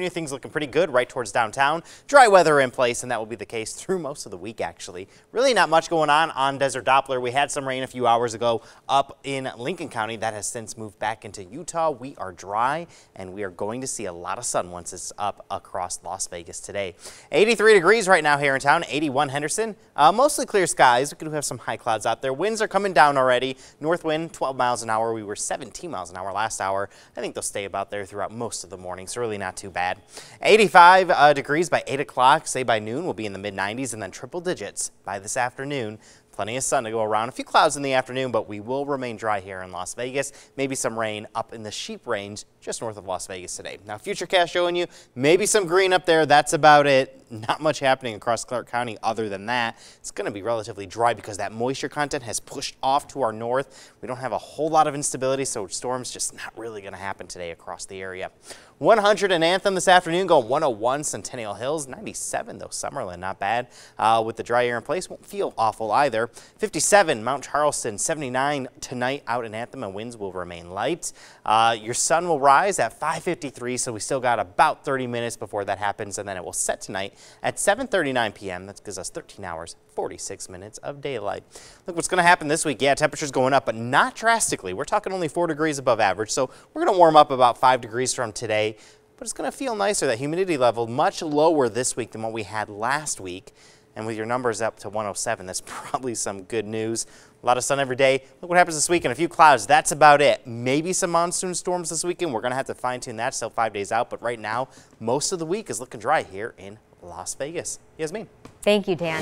afternoon, things looking pretty good right towards downtown. Dry weather in place, and that will be the case through most of the week, actually. Really not much going on Desert Doppler. We had some rain a few hours ago up in Lincoln County. That has since moved back into Utah. We are dry, and we are going to see a lot of sun once it's up across Las Vegas today. 83 degrees right now here in town, 81 Henderson. Mostly clear skies. We do have some high clouds out there. Winds are coming down already. North wind, 12 miles an hour. We were 17 miles an hour last hour. I think they'll stay about there throughout most of the morning, so really not too bad. 85 degrees by 8 o'clock. Say by noon, we'll be in the mid-90s and then triple digits by this afternoon. Plenty of sun to go around. A few clouds in the afternoon, but we will remain dry here in Las Vegas. Maybe some rain up in the Sheep Range just north of Las Vegas today. Now, Futurecast showing you maybe some green up there. That's about it. Not much happening across Clark County other than that. It's going to be relatively dry because that moisture content has pushed off to our north. We don't have a whole lot of instability, so storms just not really going to happen today across the area. 100 in Anthem this afternoon, going 101 Centennial Hills, 97 though Summerlin, not bad. With the dry air in place, won't feel awful either. 57 Mount Charleston, 79 tonight out in Anthem, and winds will remain light. Your sun will rise at 5:53, so we still got about 30 minutes before that happens, and then it will set tonight at 7:39 p.m. That gives us 13 hours, 46 minutes of daylight. Look what's going to happen this week. Yeah, temperatures going up, but not drastically. We're talking only 4 degrees above average, so we're going to warm up about 5 degrees from today, but it's going to feel nicer. That humidity level much lower this week than what we had last week. And with your numbers up to 107, that's probably some good news. A lot of sun every day. Look what happens this weekend. A few clouds. That's about it. Maybe some monsoon storms this weekend. We're going to have to fine-tune that still 5 days out. But right now, most of the week is looking dry here in Las Vegas. Yasmin. Thank you, Dan.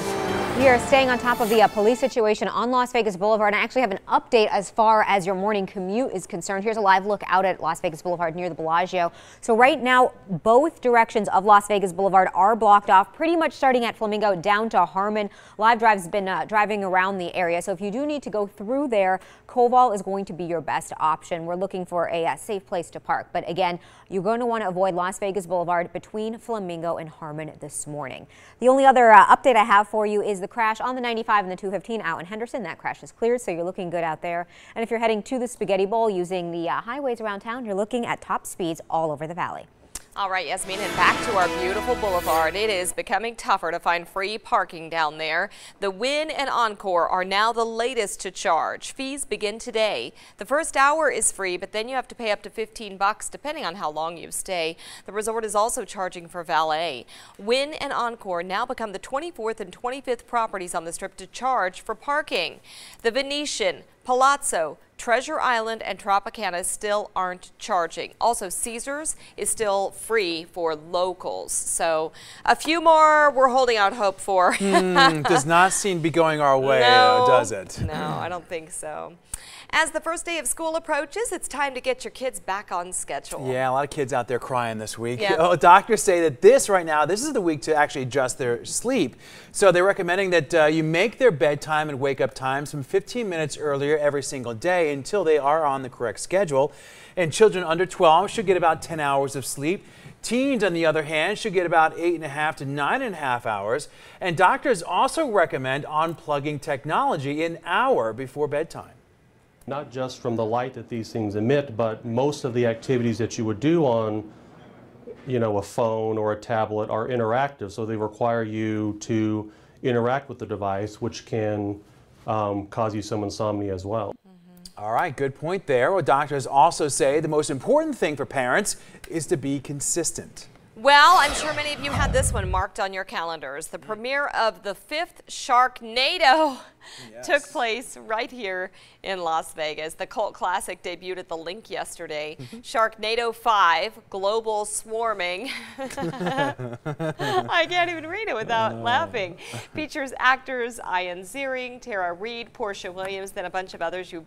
We are staying on top of the police situation on Las Vegas Boulevard, and I actually have an update as far as your morning commute is concerned. Here's a live look out at Las Vegas Boulevard near the Bellagio. So right now, both directions of Las Vegas Boulevard are blocked off, pretty much starting at Flamingo down to Harmon. Live Drive's been driving around the area, so if you do need to go through there, Koval is going to be your best option. We're looking for a safe place to park, but again, you're going to want to avoid Las Vegas Boulevard between Flamingo and Harmon this morning. The only other update I have for you is the crash on the 95 and the 215 out in Henderson. That crash is cleared, so you're looking good out there. And if you're heading to the Spaghetti Bowl using the highways around town, you're looking at top speeds all over the valley. All right, Yasmin, and back to our beautiful boulevard. It is becoming tougher to find free parking down there. The Wynn and Encore are now the latest to charge. Fees begin today. The first hour is free, but then you have to pay up to $15 depending on how long you stay. The resort is also charging for valet. Wynn and Encore now become the 24th and 25th properties on the Strip to charge for parking. The Venetian, Palazzo, Treasure Island, and Tropicana still aren't charging. Also, Caesars is still free for locals. So a few more we're holding out hope for. Does not seem to be going our way, no, does it? No, I don't think so. As the first day of school approaches, it's time to get your kids back on schedule. Yeah, a lot of kids out there crying this week. Yeah. Oh, doctors say that this is the week to actually adjust their sleep. So they're recommending that you make their bedtime and wake up times from 15 minutes earlier every single day until they are on the correct schedule. And children under 12 should get about 10 hours of sleep. Teens, on the other hand, should get about 8.5 to 9.5 hours. And doctors also recommend unplugging technology an hour before bedtime. Not just from the light that these things emit, but most of the activities that you would do on, a phone or a tablet are interactive, so they require you to interact with the device, which can cause you some insomnia as well. All right, good point there. Well, doctors also say the most important thing for parents is to be consistent. Well, I'm sure many of you had this one marked on your calendars. The premiere of the 5th Sharknado took place right here in Las Vegas. The cult classic debuted at the Link yesterday. Sharknado 5, Global Swarming. I can't even read it without laughing. Features actors Ian Ziering, Tara Reid, Portia Williams, then a bunch of others you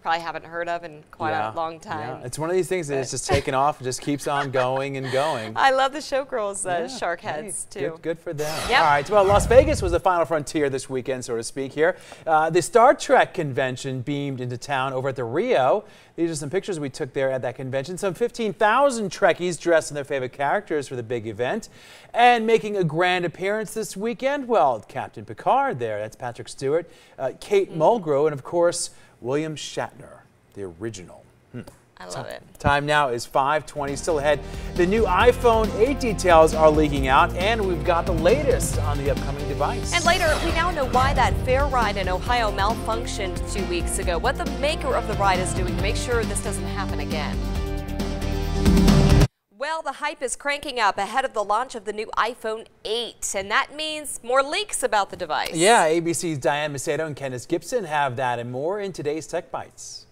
probably haven't heard of in quite a long time. Yeah. It's one of these things that it's just taken off and just keeps on going and going. I love the showgirls shark heads too. Good for them. Yep. All right, well, Las Vegas was the final frontier this weekend, so to speak here. The Star Trek convention beamed into town over at the Rio. These are some pictures we took there at that convention. Some 15,000 Trekkies dressed in their favorite characters for the big event. And making a grand appearance this weekend, well, Captain Picard there, that's Patrick Stewart, Kate Mulgrew, and of course, William Shatner, the original. I love it. Time now is 5:20, still ahead. The new iPhone 8 details are leaking out, and we've got the latest on the upcoming device. And later, we now know why that fair ride in Ohio malfunctioned 2 weeks ago, what the maker of the ride is doing to make sure this doesn't happen again. Well, the hype is cranking up ahead of the launch of the new iPhone 8, and that means more leaks about the device. Yeah, ABC's Diane Macedo and Candace Gibson have that and more in today's Tech Bites.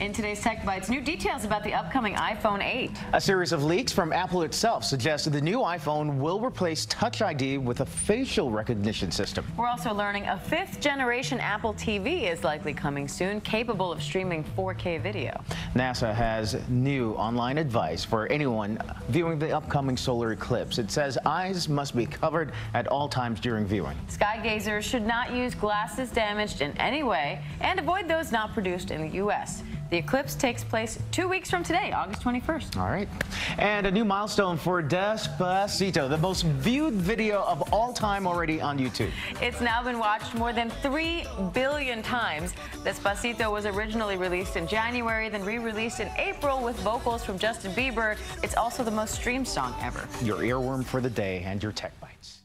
In today's Tech Bites, new details about the upcoming iPhone 8. A series of leaks from Apple itself suggested the new iPhone will replace Touch ID with a facial recognition system. We're also learning a 5th generation Apple TV is likely coming soon, capable of streaming 4K video. NASA has new online advice for anyone viewing the upcoming solar eclipse. It says eyes must be covered at all times during viewing. Sky gazers should not use glasses damaged in any way and avoid those not produced in the U.S. The eclipse takes place 2 weeks from today, August 21st. All right. And a new milestone for Despacito, the most viewed video of all time already on YouTube. It's now been watched more than 3 billion times. Despacito was originally released in January, then re-released in April with vocals from Justin Bieber. It's also the most streamed song ever. Your earworm for the day and your Tech Bites.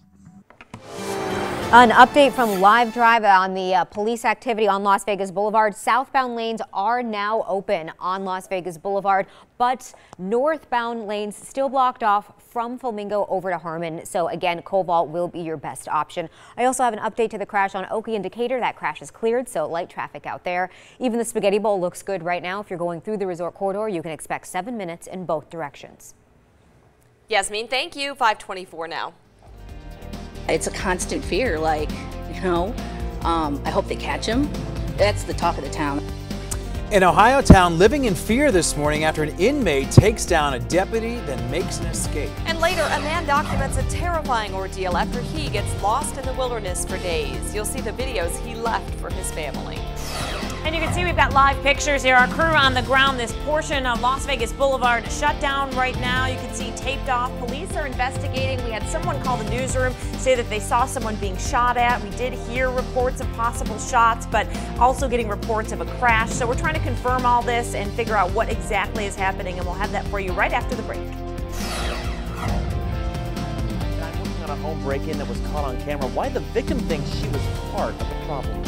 An update from Live Drive on the police activity on Las Vegas Boulevard. Southbound lanes are now open on Las Vegas Boulevard, but northbound lanes still blocked off from Flamingo over to Harmon. So again, Cobalt will be your best option. I also have an update to the crash on Oakey and Decatur. That crash is cleared, so light traffic out there. Even the Spaghetti Bowl looks good right now. If you're going through the resort corridor, you can expect 7 minutes in both directions. Yasmin, thank you. 5:24 now. It's a constant fear, like, I hope they catch him. That's the talk of the town. In Ohio town, living in fear this morning after an inmate takes down a deputy, then makes an escape. And later, a man documents a terrifying ordeal after he gets lost in the wilderness for days. You'll see the videos he left for his family. And you can see we've got live pictures here. Our crew on the ground. This portion of Las Vegas Boulevard shut down right now. You can see taped off. Police are investigating. We had someone call the newsroom, say that they saw someone being shot at. We did hear reports of possible shots, but also getting reports of a crash. So we're trying to confirm all this and figure out what exactly is happening, and we'll have that for you right after the break. I'm working on a home break-in that was caught on camera. Why the victim thinks she was part of the problem.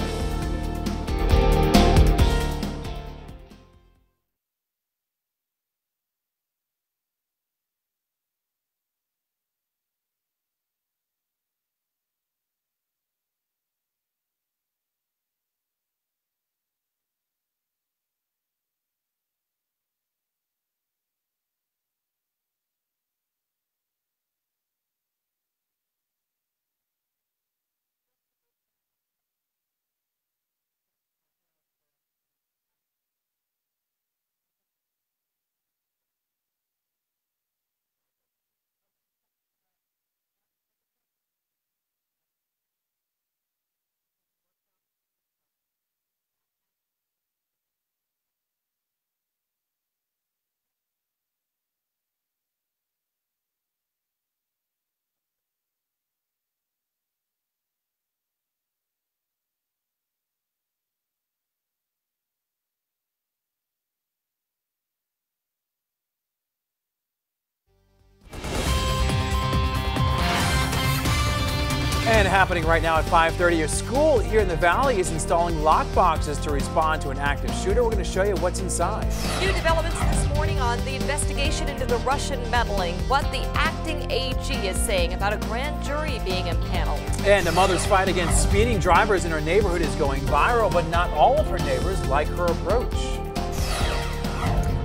And happening right now at 5:30, a school here in the Valley is installing lock boxes to respond to an active shooter. We're going to show you what's inside. New developments this morning on the investigation into the Russian meddling, what the acting AG is saying about a grand jury being impaneled. And a mother's fight against speeding drivers in her neighborhood is going viral, but not all of her neighbors like her approach.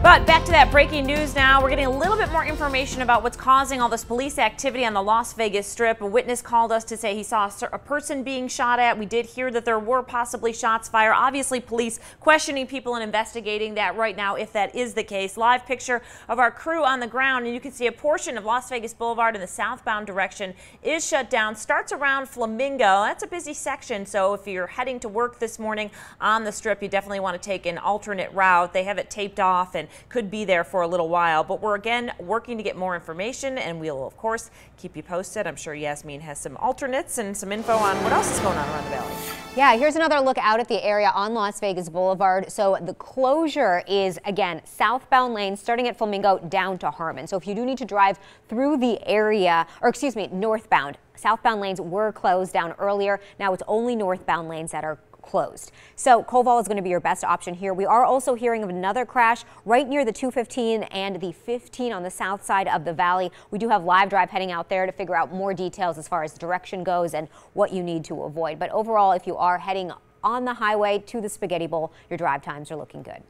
But back to that breaking news now. We're getting a little bit more information about what's causing all this police activity on the Las Vegas Strip. A witness called us to say he saw a person being shot at. We did hear that there were possibly shots fired. Obviously, police questioning people and investigating that right now if that is the case. Live picture of our crew on the ground, and you can see a portion of Las Vegas Boulevard in the southbound direction is shut down. Starts around Flamingo. That's a busy section, so if you're heading to work this morning on the Strip, you definitely want to take an alternate route. They have it taped off, and could be there for a little while. But we're again working to get more information, and we'll of course keep you posted. I'm sure Yasmin has some alternates and some info on what else is going on around the valley. Yeah, here's another look out at the area on Las Vegas Boulevard. So the closure is, again, southbound lanes starting at Flamingo down to Harmon. So if you do need to drive through the area, or excuse me, northbound, southbound lanes were closed down earlier. Now it's only northbound lanes that are closed. So Koval is going to be your best option here. We are also hearing of another crash right near the 215 and the 15 on the south side of the valley. We do have Live Drive heading out there to figure out more details as far as direction goes and what you need to avoid. But overall, if you are heading on the highway to the Spaghetti Bowl, your drive times are looking good.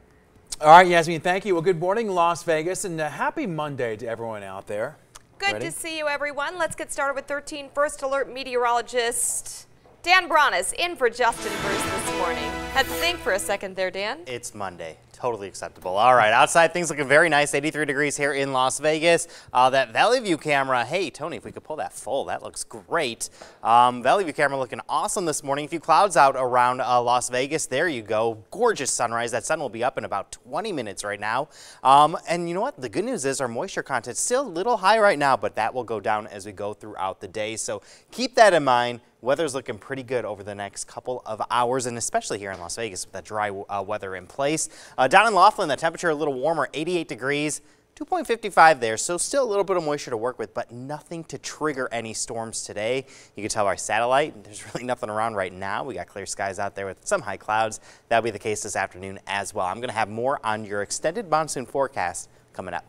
All right, Yasmin, thank you. Well, good morning, Las Vegas, and happy Monday to everyone out there. Good to see you, everyone. Let's get started with 13 First Alert meteorologist Dan Bronis in for Justin Bruce this morning. Had to think for a second there, Dan. It's Monday. Totally acceptable. All right, outside things looking very nice. 83 degrees here in Las Vegas. That Valley View camera, hey, Tony, if we could pull that full, that looks great. Valley View camera looking awesome this morning. A few clouds out around Las Vegas. There you go. Gorgeous sunrise. That sun will be up in about 20 minutes right now. And you know what? The good news is our moisture content is still a little high right now, but that will go down as we go throughout the day. So keep that in mind. Weather's looking pretty good over the next couple of hours, and especially here in Las Vegas with that dry weather in place. Down in Laughlin, the temperature a little warmer, 88 degrees, 2.55 there, so still a little bit of moisture to work with, but nothing to trigger any storms today. You can tell by satellite, there's really nothing around right now. We got clear skies out there with some high clouds. That'll be the case this afternoon as well. I'm going to have more on your extended monsoon forecast coming up.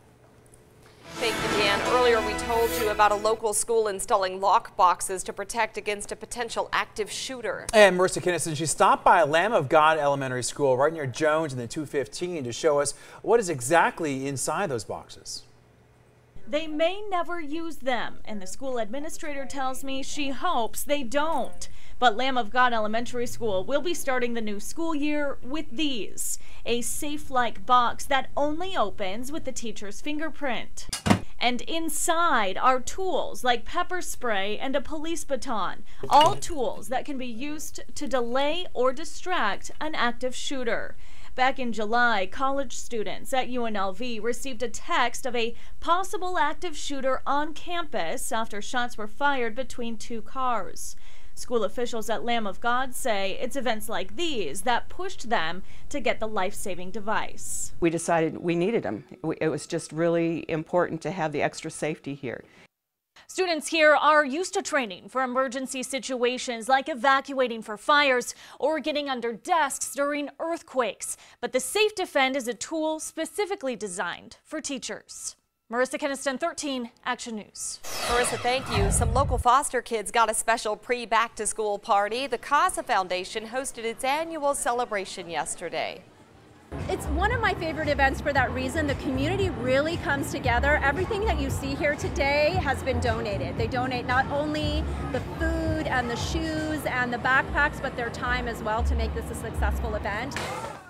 Thank you, Dan. Earlier we told you about a local school installing lock boxes to protect against a potential active shooter. And Marissa Kinnison, she stopped by Lamb of God Elementary School right near Jones in the 215 to show us what is exactly inside those boxes. They may never use them, and the school administrator tells me she hopes they don't. But Lamb of God Elementary School will be starting the new school year with these. A safe-like box that only opens with the teacher's fingerprint. And inside are tools like pepper spray and a police baton. All tools that can be used to delay or distract an active shooter. Back in July, college students at UNLV received a text of a possible active shooter on campus after shots were fired between two cars. School officials at Lamb of God say it's events like these that pushed them to get the life-saving device. We decided we needed them. It was just really important to have the extra safety here. Students here are used to training for emergency situations like evacuating for fires or getting under desks during earthquakes. But the Safe Defend is a tool specifically designed for teachers. Marissa Kinnison, 13 Action News. Marissa, thank you. Some local foster kids got a special pre-back-to-school party. The CASA Foundation hosted its annual celebration yesterday. It's one of my favorite events for that reason. The community really comes together. Everything that you see here today has been donated. They donate not only the food and the shoes and the backpacks, but their time as well to make this a successful event.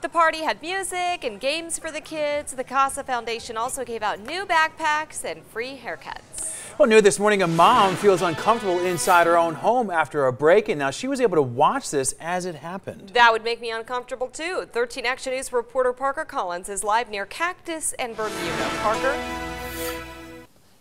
The party had music and games for the kids. The CASA Foundation also gave out new backpacks and free haircuts. Well, new this morning, a mom feels uncomfortable inside her own home after a break-in. Now, she was able to watch this as it happened. That would make me uncomfortable, too. 13 Action News reporter Parker Collins is live near Cactus and Bermuda. Parker?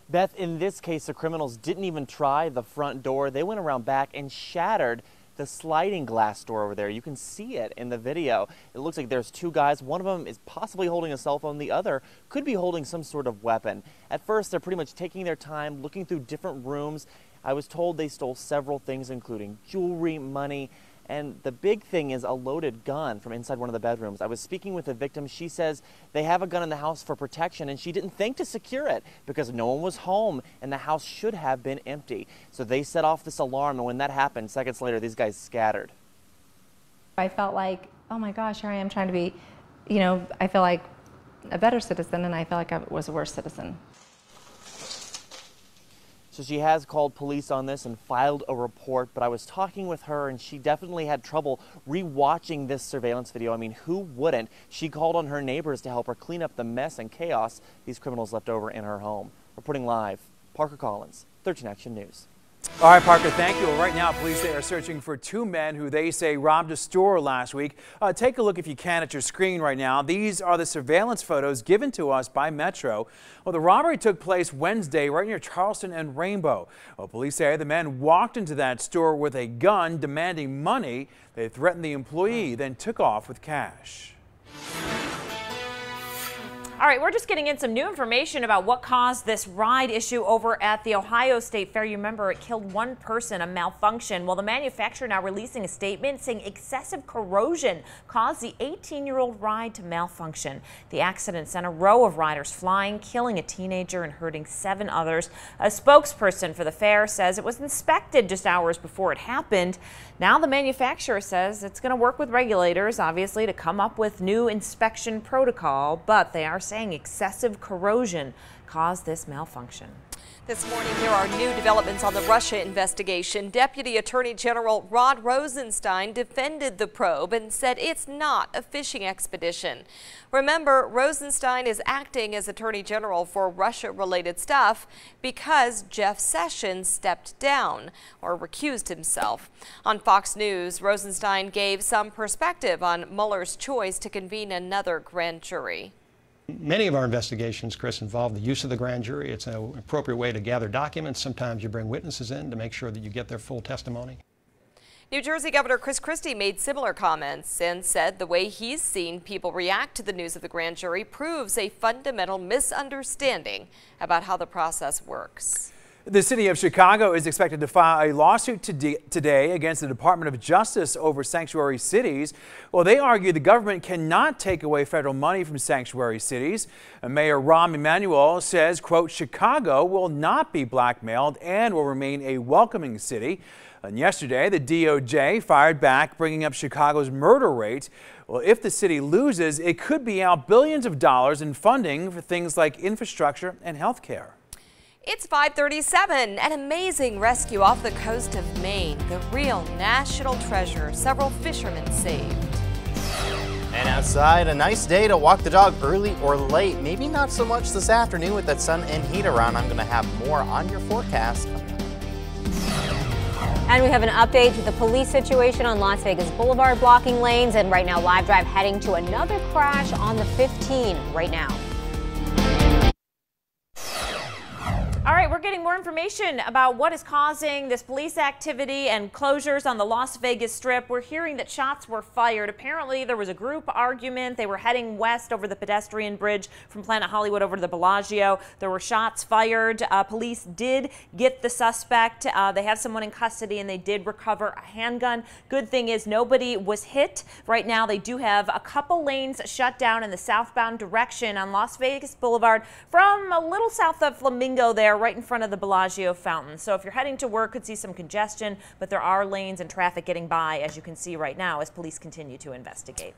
Beth, in this case, the criminals didn't even try the front door. They went around back and shattered the sliding glass door over there. You can see it in the video. It looks like there's two guys. One of them is possibly holding a cell phone. The other could be holding some sort of weapon. At first, they're pretty much taking their time, looking through different rooms. I was told they stole several things, including jewelry, money, and the big thing is a loaded gun from inside one of the bedrooms. I was speaking with the victim. She says they have a gun in the house for protection, and she didn't think to secure it because no one was home and the house should have been empty. So they set off this alarm, and when that happened, seconds later, these guys scattered. I felt like, oh my gosh, here I am trying to be, I feel like a better citizen, and I felt like I was a worse citizen. So she has called police on this and filed a report, but I was talking with her and she definitely had trouble rewatching this surveillance video. I mean, who wouldn't? She called on her neighbors to help her clean up the mess and chaos these criminals left over in her home. Reporting live, Parker Collins, 13 Action News. All right, Parker, thank you. Well, right now, police they are searching for two men who they say robbed a store last week. Take a look if you can at your screen right now. These are the surveillance photos given to us by Metro. Well, the robbery took place Wednesday right near Charleston and Rainbow. Well, police say the men walked into that store with a gun demanding money. They threatened the employee, then took off with cash. All right, we're just getting in some new information about what caused this ride issue over at the Ohio State Fair. You remember it killed one person, a malfunction. Well, the manufacturer now releasing a statement saying excessive corrosion caused the 18-year-old ride to malfunction. The accident sent a row of riders flying, killing a teenager and hurting 7 others. A spokesperson for the fair says it was inspected just hours before it happened. Now the manufacturer says it's going to work with regulators, obviously, to come up with new inspection protocol, but they are saying excessive corrosion caused this malfunction. This morning, there are new developments on the Russia investigation. Deputy Attorney General Rod Rosenstein defended the probe and said it's not a fishing expedition. Remember, Rosenstein is acting as Attorney General for Russia-related stuff because Jeff Sessions stepped down or recused himself. On Fox News, Rosenstein gave some perspective on Mueller's choice to convene another grand jury. Many of our investigations, Chris, involve the use of the grand jury. It's an appropriate way to gather documents. Sometimes you bring witnesses in to make sure that you get their full testimony. New Jersey Governor Chris Christie made similar comments and said the way he's seen people react to the news of the grand jury proves a fundamental misunderstanding about how the process works. The city of Chicago is expected to file a lawsuit today against the Department of Justice over sanctuary cities. Well, they argue the government cannot take away federal money from sanctuary cities. Mayor Rahm Emanuel says, quote, Chicago will not be blackmailed and will remain a welcoming city. And yesterday, the DOJ fired back, bringing up Chicago's murder rate. Well, if the city loses, it could be out billions of dollars in funding for things like infrastructure and health care. It's 5:37. An amazing rescue off the coast of Maine. The real national treasure. Several fishermen saved. And outside, a nice day to walk the dog early or late. Maybe not so much this afternoon with that sun and heat around. I'm going to have more on your forecast. And we have an update to the police situation on Las Vegas Boulevard, blocking lanes. And right now, Live Drive heading to another crash on the 15 right now. All right, we're getting more information about what is causing this police activity and closures on the Las Vegas Strip. We're hearing that shots were fired. Apparently, there was a group argument. They were heading west over the pedestrian bridge from Planet Hollywood over to the Bellagio. There were shots fired. Police did get the suspect. They have someone in custody, and they did recover a handgun. Good thing is nobody was hit. Right now, they do have a couple lanes shut down in the southbound direction on Las Vegas Boulevard from a little south of Flamingo there, right in front of the Bellagio fountain. So if you're heading to work, could see some congestion, but there are lanes and traffic getting by, as you can see right now, as police continue to investigate.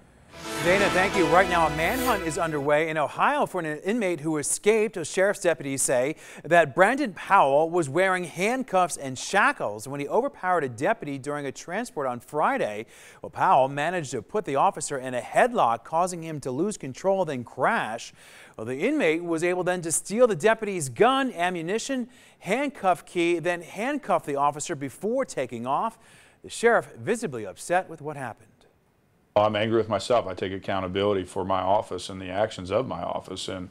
Dana, thank you. Right now, a manhunt is underway in Ohio for an inmate who escaped. Sheriff's deputies say that Brandon Powell was wearing handcuffs and shackles when he overpowered a deputy during a transport on Friday. Well, Powell managed to put the officer in a headlock, causing him to lose control, then crash. Well, the inmate was able then to steal the deputy's gun, ammunition, handcuff key, then handcuff the officer before taking off. The sheriff visibly upset with what happened. I'm angry with myself. I take accountability for my office and the actions of my office. And,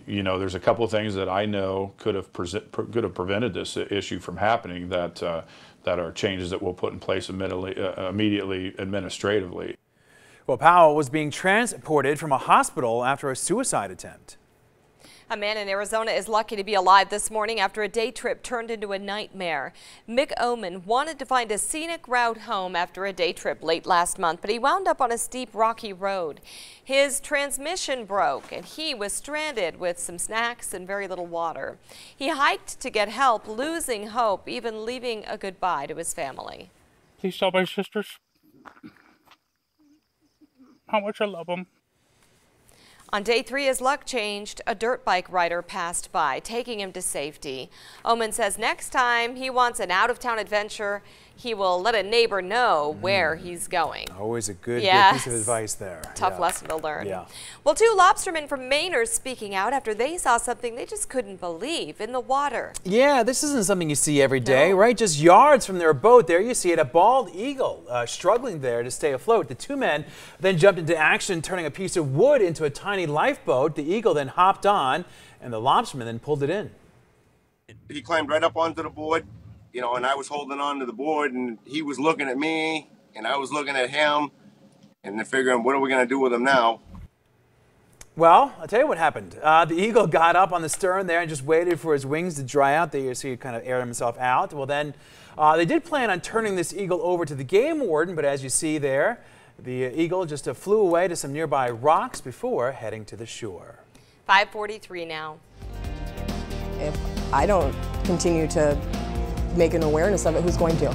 you know, there's a couple of things that I know could have prevented this issue from happening that are changes that we'll put in place immediately administratively. Well, Powell was being transported from a hospital after a suicide attempt. A man in Arizona is lucky to be alive this morning after a day trip turned into a nightmare. Mick Oman wanted to find a scenic route home after a day trip late last month, but he wound up on a steep, rocky road. His transmission broke, and he was stranded with some snacks and very little water. He hiked to get help, losing hope, even leaving a goodbye to his family. Please tell my sisters how much I love them. On day 3, his luck changed. A dirt bike rider passed by, taking him to safety. Oman says next time he wants an out-of-town adventure, He will let a neighbor know where he's going. Always a good piece of advice there. Tough lesson to learn. Yeah. Well, 2 lobstermen from Maine are speaking out after they saw something they just couldn't believe in the water. Yeah, this isn't something you see every day, right? Just yards from their boat, there you see it, a bald eagle struggling there to stay afloat. The 2 men then jumped into action, turning a piece of wood into a tiny lifeboat. The eagle then hopped on, and the lobsterman then pulled it in. He climbed right up onto the board, you know, and I was holding on to the board, and he was looking at me, and I was looking at him, and then figuring, what are we going to do with him now? Well, I'll tell you what happened. The eagle got up on the stern there and just waited for his wings to dry out. There you see he kind of aired himself out. Well, then they did plan on turning this eagle over to the game warden, but as you see there, the eagle just flew away to some nearby rocks before heading to the shore. 5:43 now. If I don't continue to make an awareness of it, who's going to?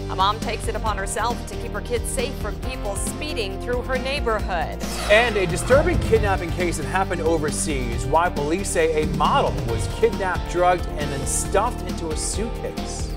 A mom takes it upon herself to keep her kids safe from people speeding through her neighborhood. And a disturbing kidnapping case that happened overseas. Why police say a model was kidnapped, drugged, and then stuffed into a suitcase.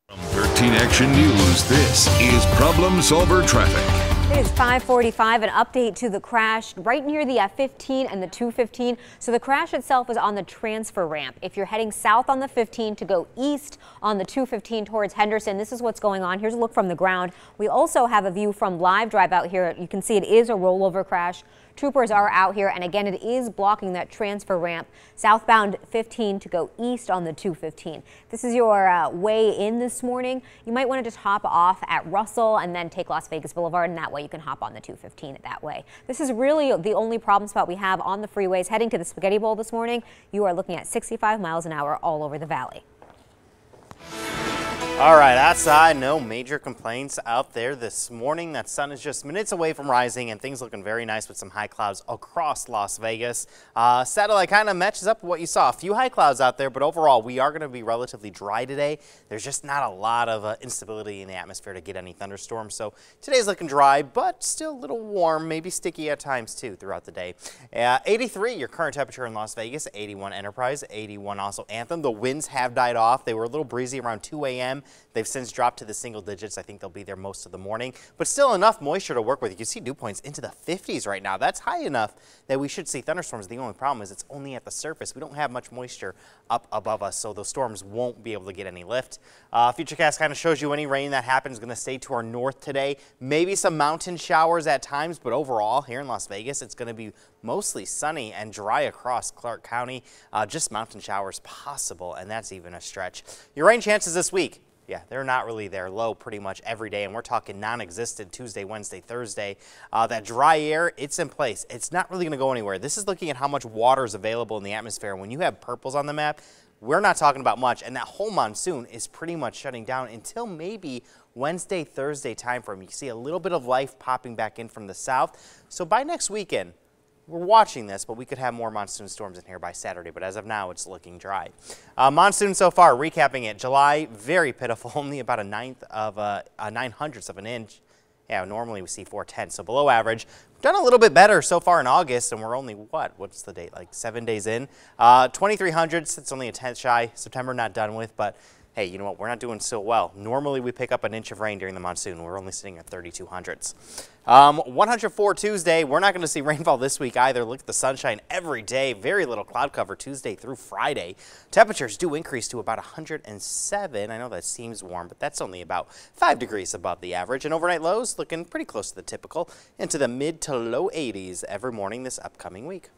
From 13 Action News, this is Problem Solver Traffic. It is 5:45, an update to the crash right near the 15 and the 215. So the crash itself is on the transfer ramp. If you're heading south on the 15 to go east on the 215 towards Henderson, this is what's going on. Here's a look from the ground. We also have a view from live drive out here. You can see it is a rollover crash. Troopers are out here, and again, it is blocking that transfer ramp southbound 15 to go east on the 215. This is your way in this morning. You might want to just hop off at Russell and then take Las Vegas Boulevard, and that way you can hop on the 215 that way. This is really the only problem spot we have on the freeways. Heading to the Spaghetti Bowl this morning, you are looking at 65 miles an hour all over the valley. All right, outside, no major complaints out there this morning. That sun is just minutes away from rising and things looking very nice with some high clouds across Las Vegas. Satellite kind of matches up with what you saw. A few high clouds out there, but overall we are going to be relatively dry today. There's just not a lot of instability in the atmosphere to get any thunderstorms. So today's looking dry, but still a little warm, maybe sticky at times too throughout the day. 83, your current temperature in Las Vegas, 81 Enterprise, 81 also Anthem. The winds have died off. They were a little breezy around 2 a.m. They've since dropped to the single digits. I think they'll be there most of the morning, but still enough moisture to work with. You can see dew points into the 50s right now. That's high enough that we should see thunderstorms. The only problem is it's only at the surface. We don't have much moisture up above us, so those storms won't be able to get any lift. Futurecast kind of shows you any rain that happens is going to stay to our north today. Maybe some mountain showers at times, but overall here in Las Vegas, it's going to be mostly sunny and dry across Clark County. Just mountain showers possible, and that's even a stretch. Your rain chances this week. Yeah, they're not really there. Low pretty much every day, and we're talking non-existent Tuesday, Wednesday, Thursday. That dry air, it's in place. It's not really going to go anywhere. This is looking at how much water is available in the atmosphere. When you have purples on the map, we're not talking about much, and that whole monsoon is pretty much shutting down until maybe Wednesday, Thursday time frame. You can see a little bit of life popping back in from the south. So by next weekend, we're watching this, but we could have more monsoon storms in here by Saturday. But as of now, it's looking dry. Monsoon so far, recapping it. July, very pitiful, only about a 9/100th of an inch. Yeah, normally we see 4/10, so below average. We've done a little bit better so far in August, and we're only, what's the date, like 7 days in? 2300ths, it's only a 10th shy. September not done with, but hey, you know what? We're not doing so well. Normally, we pick up an inch of rain during the monsoon. We're only sitting at 3200ths. 104 Tuesday. We're not going to see rainfall this week either. Look at the sunshine every day. Very little cloud cover Tuesday through Friday. Temperatures do increase to about 107. I know that seems warm, but that's only about 5 degrees above the average. And overnight lows looking pretty close to the typical, into the mid to low 80s every morning this upcoming week.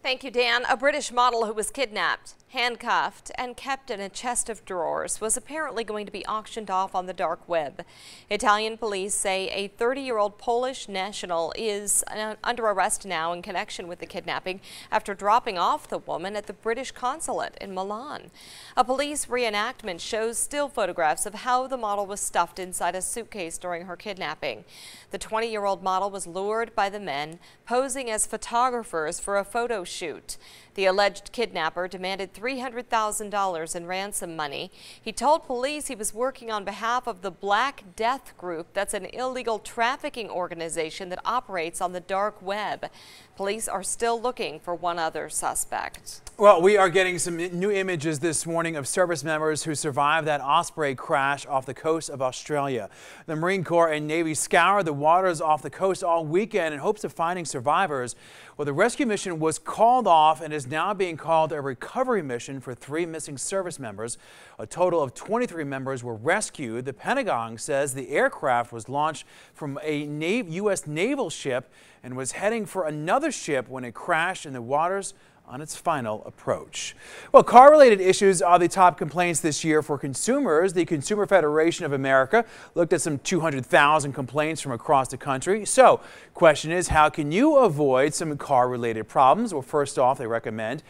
Thank you, Dan. A British model who was kidnapped, handcuffed, and kept in a chest of drawers was apparently going to be auctioned off on the dark web. Italian police say a 30-year-old Polish national is under arrest now in connection with the kidnapping after dropping off the woman at the British consulate in Milan. A police reenactment shows still photographs of how the model was stuffed inside a suitcase during her kidnapping. The 20-year-old model was lured by the men, posing as photographers for a photo shoot. The alleged kidnapper demanded $300,000 in ransom money. He told police he was working on behalf of the Black Death Group. That's an illegal trafficking organization that operates on the dark web. Police are still looking for one other suspect. Well, we are getting some new images this morning of service members who survived that Osprey crash off the coast of Australia. The Marine Corps and Navy scoured the waters off the coast all weekend in hopes of finding survivors. Well, the rescue mission was called off and is now being called a recovery mission for 3 missing service members. A total of 23 members were rescued. The Pentagon says the aircraft was launched from a U.S. naval ship and was heading for another ship when it crashed in the waters on its final approach. Well, car-related issues are the top complaints this year for consumers. The Consumer Federation of America looked at some 200,000 complaints from across the country. So, question is, how can you avoid some car-related problems? Well, first off, they recommend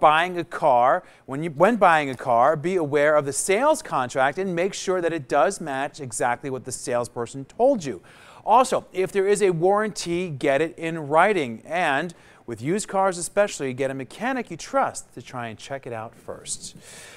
buying a car. When buying a car, be aware of the sales contract and make sure that it does match exactly what the salesperson told you. Also, if there is a warranty, get it in writing. And with used cars especially, get a mechanic you trust to try and check it out first.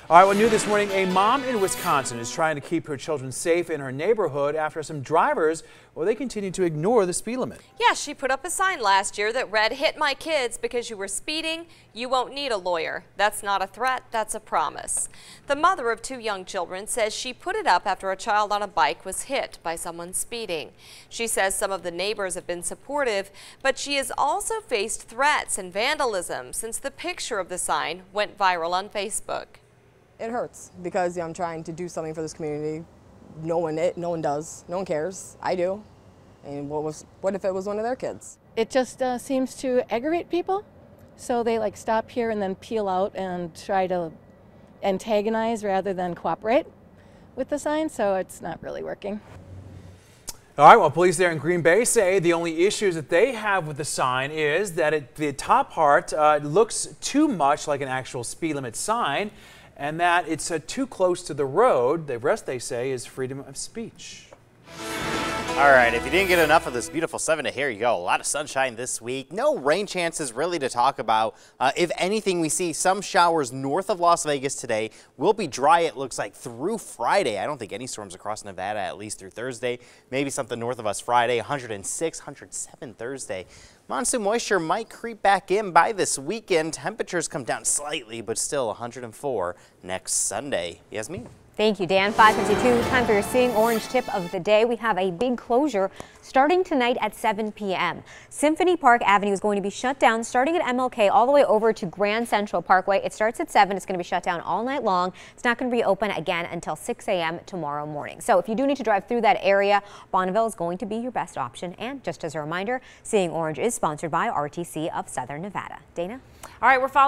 All right, well, new this morning, a mom in Wisconsin is trying to keep her children safe in her neighborhood after some drivers, well, they continue to ignore the speed limit. Yeah, she put up a sign last year that read, "Hit my kids because you were speeding. You won't need a lawyer." That's not a threat, that's a promise. The mother of 2 young children says she put it up after a child on a bike was hit by someone speeding. She says some of the neighbors have been supportive, but she has also faced threats and vandalism since the picture of the sign went viral on Facebook. It hurts because I'm trying to do something for this community. No one does. No one cares. I do. And what if it was one of their kids? It just seems to aggravate people. So they like stop here and then peel out and try to antagonize rather than cooperate with the sign. So it's not really working. All right, well, police there in Green Bay say the only issues that they have with the sign is that the top part looks too much like an actual speed limit sign, and that it's too close to the road. The rest, they say, is freedom of speech. All right, if you didn't get enough of this beautiful 70, here you go. A lot of sunshine this week. No rain chances really to talk about. If anything, we see some showers north of Las Vegas today. Will be dry, it looks like, through Friday. I don't think any storms across Nevada, at least through Thursday. Maybe something north of us Friday, 106, 107 Thursday. Monsoon moisture might creep back in by this weekend. Temperatures come down slightly, but still 104 next Sunday. Yasmin. Thank you, Dan. 5:52, time for your Seeing Orange tip of the day. We have a big closure starting tonight at 7 p.m. Symphony Park Avenue is going to be shut down starting at MLK all the way over to Grand Central Parkway. It starts at 7. It's going to be shut down all night long. It's not going to reopen again until 6 a.m. tomorrow morning. So if you do need to drive through that area, Bonneville is going to be your best option. And just as a reminder, Seeing Orange is sponsored by RTC of Southern Nevada. Dana? All right, we're following